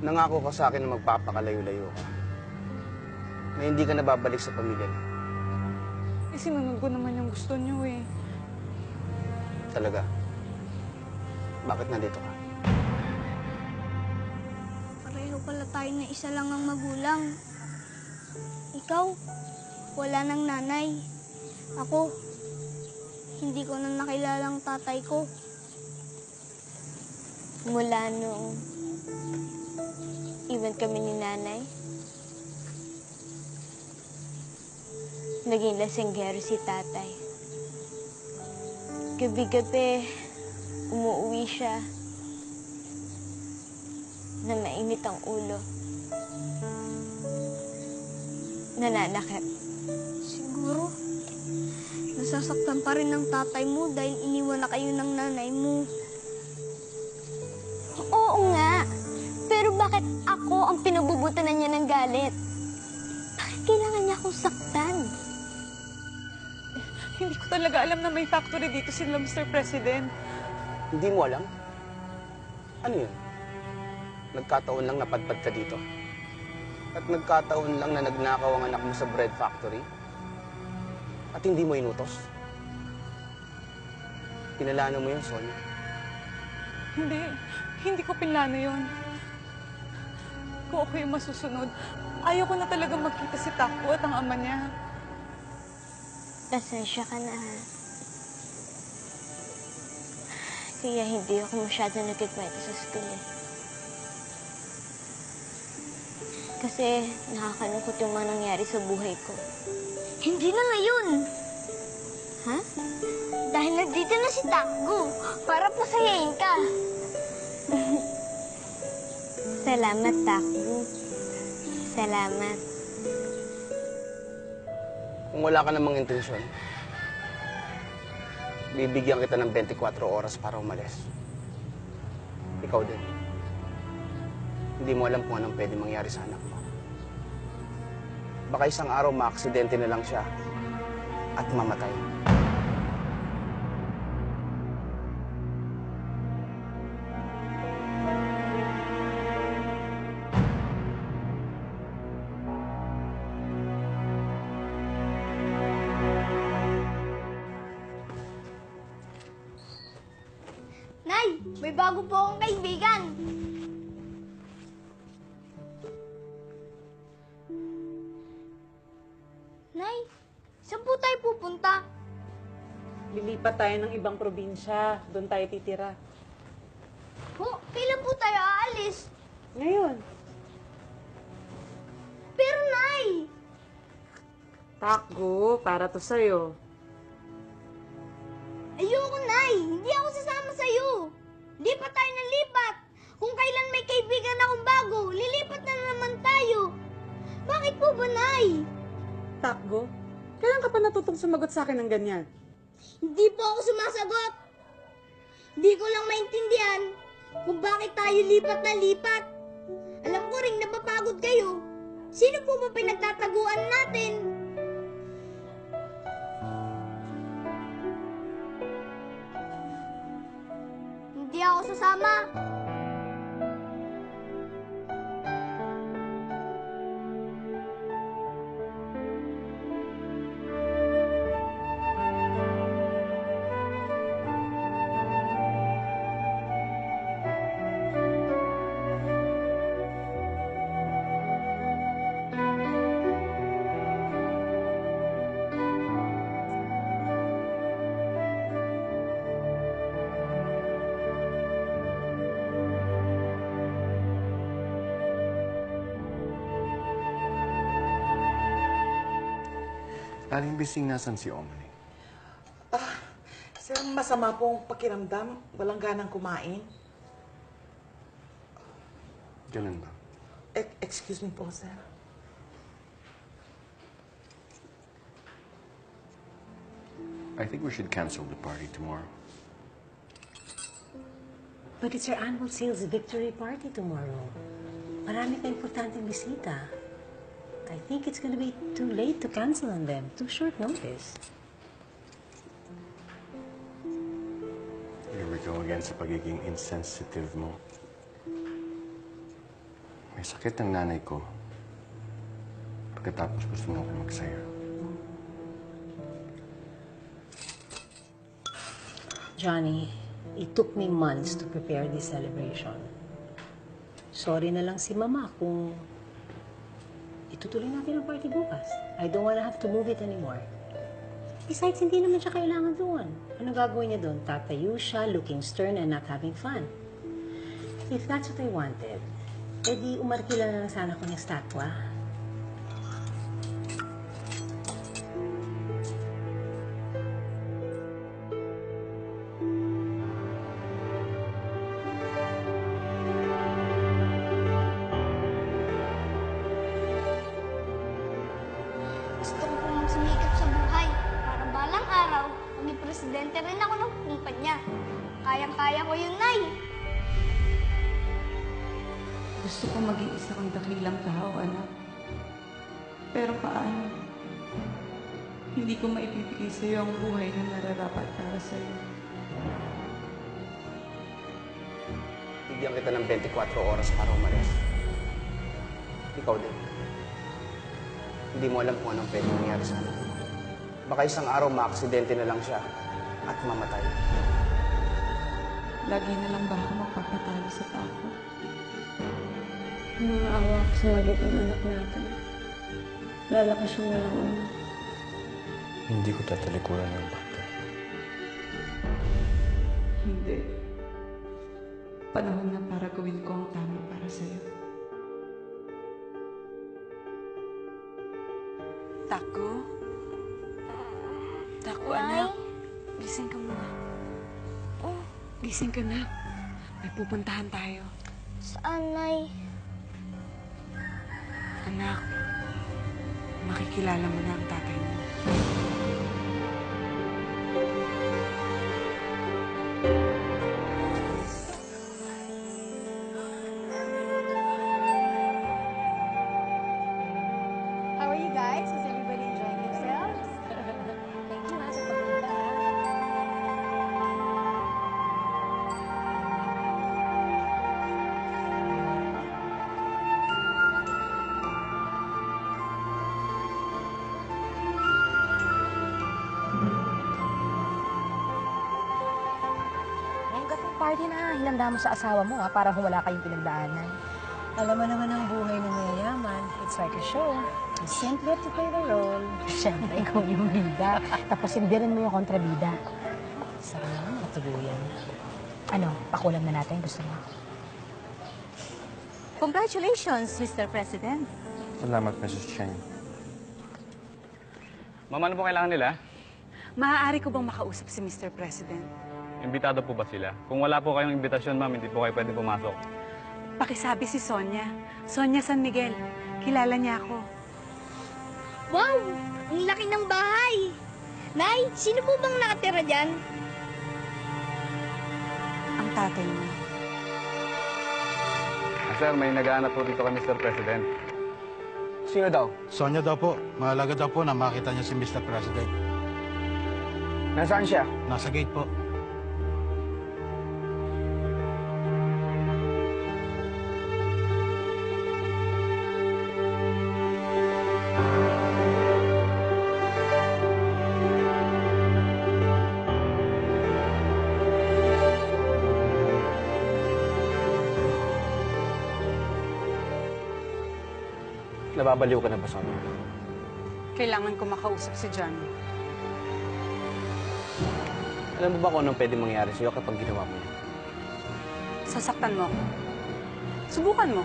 Nangako ka sa akin na magpapakalayo-layo ka. Na hindi ka nababalik sa pamilya niyo. Eh, sinunod ko naman yung gusto niyo eh. Talaga? Bakit nandito ka? Pareho pala tayo na isa lang ang magulang. Ikaw, wala nang nanay. Ako, hindi ko na nakilalang tatay ko. Mula noong iwan kami ni nanay, naging lasenggero si tatay. Gabi-gabi, umuwi siya na mainit ang ulo. Nananakit. Siguro, nasasaktan pa rin ng tatay mo dahil iniwan na kayo ng nanay mo. Oo nga. Pero bakit ako ang pinabubutan niya ng galit? Bakit kailangan niya akong saktan? Hindi ko talaga alam na may factory dito sila, Mr. President. Hindi mo alam? Ano yun? Nagkataon lang napadpad ka dito? At nagkataon lang na nagnakaw ang anak mo sa bread factory? At hindi mo inutos? Pinalano mo yun, Sonia? Hindi ko pinlano yun. Kung ako yung masusunod, ayaw ko na talaga magkita si Takbo at ang ama niya. Pasensya ka na, ha? Kaya hindi ako masyado nagkikwento sa school, eh. Kasi nakakalungkot yung mga nangyari sa buhay ko. Hindi na ngayon. Ha? Dahil nandito na si Takbo para pasayain ka. Salamat, Takbo. Salamat. Kung wala ka namang intensyon, bibigyan kita ng 24 oras para umalis. Ikaw din. Hindi mo alam kung anong pwede mangyari sa anak mo. Baka isang araw maaksidente na lang siya at mamatay. Nay, may bago po akong kaibigan. Nay, saan po tayo pupunta? Lilipat tayo ng ibang probinsya. Doon tayo titira. Kailan po tayo aalis? Ngayon, Pero Nay, Takbo, para to sa'yo. ayoko Nay, hindi ako sasama sa'yo. Lipat tayo ng lipat. Kung kailan may kaibigan akong bago, lilipat na naman tayo. Bakit po ba, Nay? Takbo, kailan ka pa natutong sumagot sa akin ng ganyan? Hindi po ako sumasagot. Hindi ko lang maintindihan kung bakit tayo lipat na lipat. Alam ko ring napapagod kayo. Sino po ba pinagtataguan natin? Hindi ako sasama. Aling Bising, nasan si Omni? Sir, masama pong pakiramdam. Walang ganang kumain. Ganun ba? Excuse me po, sir. I think we should cancel the party tomorrow. But it's our annual sales victory party tomorrow. Marami pa importanteng bisita. I think it's gonna be too late to cancel on them. Too short notice. Here we go again sa pagiging insensitive mo. sakit ng nanay ko. Pagkatapos gusto mo ako magsaya. Johnny, it took me months to prepare this celebration. Sorry na lang si Mama kung itutuloy natin ang party bukas. I don't wanna have to move it anymore. Besides, hindi naman siya kailangan doon. Ano gagawin niya doon? Tatayo siya, looking stern and not having fun. If that's what I wanted, edi umarkila na lang sana ko ng statwa. Gusto ko pong sumikap sa buhay. Para balang araw, maging presidente rin ako ng kumpanya. Kayang-kaya ko yun, Nay. Gusto ko maging isa kang dakilang tao, anak. Pero paano? Hindi ko maibibigay sa iyo ang buhay na nararapat para sa iyo. Bigyan kita ng 24 oras para umalis. Ikaw din. Hindi mo alam kung anong pwede mangyari sa anak mo. Baka isang araw maaksidente na lang siya at mamatay. Lagi na lang ba ako magpapatalo sa tao? Naawa ako sa magiging anak natin. Lalakas yung walang ama. Hindi ko tatalikuran ng bata. Hindi. Panahon na para gawin ko ang tama para sa iyo. Tako? Tako, anak. Gising ka muna. Oh, gising ka na. May pupuntahan tayo. Saan, Nay? Anak, makikilala mo na ang tatay mo. How are you guys? Is everybody enjoying themselves? Thank you, sa pagpunta. Hanggat yung party na hinanda mo sa asawa mo, para wala kayong pinagdaanan. Alam mo naman ang buhay ng mayayaman. It's like a show. You simply have to play the role. Siyempre, ikaw yung bida. Tapos hindi rin mo yung kontrabida. Saka naman, matuluyan. Ano, pakulam na natin. Gusto mo? Congratulations, Mr. President. Salamat, Mrs. Cheng. Ma'am, ano po kailangan nila? Maaari ko bang makausap si Mr. President? Imbitado po ba sila? Kung wala po kayong imbitasyon, ma'am, hindi po kayo pwede pumasok. Pakisabi si Sonia. Sonia San Miguel. Kilala niya ako. Wow! Ang laki ng bahay! Nay, sino po bang nakatira dyan? Ang tatay mo. Sir, may naghahanap po dito kay Mr. President. Sino daw? Sonia daw po. Mahalaga daw po na makita niya si Mr. President. Nasaan siya? Nasa gate po. Nababaliw ka na ba, Sonia? Kailangan ko makausap si Johnny. Alam mo ba kung anong pwede mangyari sa'yo kapag ginawa mo yan? Sasaktan mo ako. Subukan mo.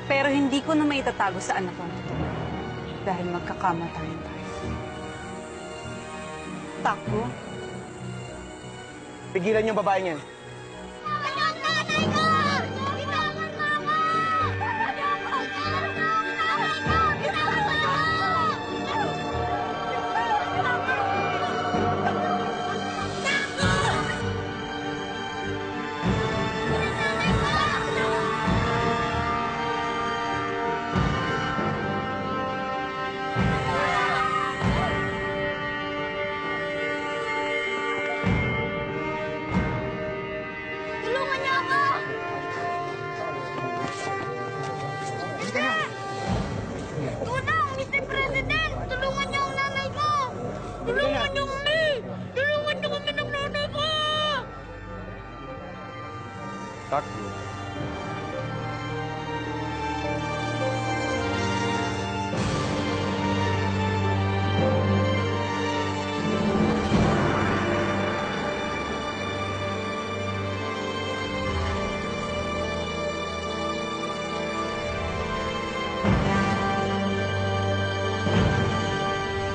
Pero hindi ko na maitatago sa anak ko. Dahil magkakamatayan tayo. Tako? Pigilan yung babae niyan. stockroom.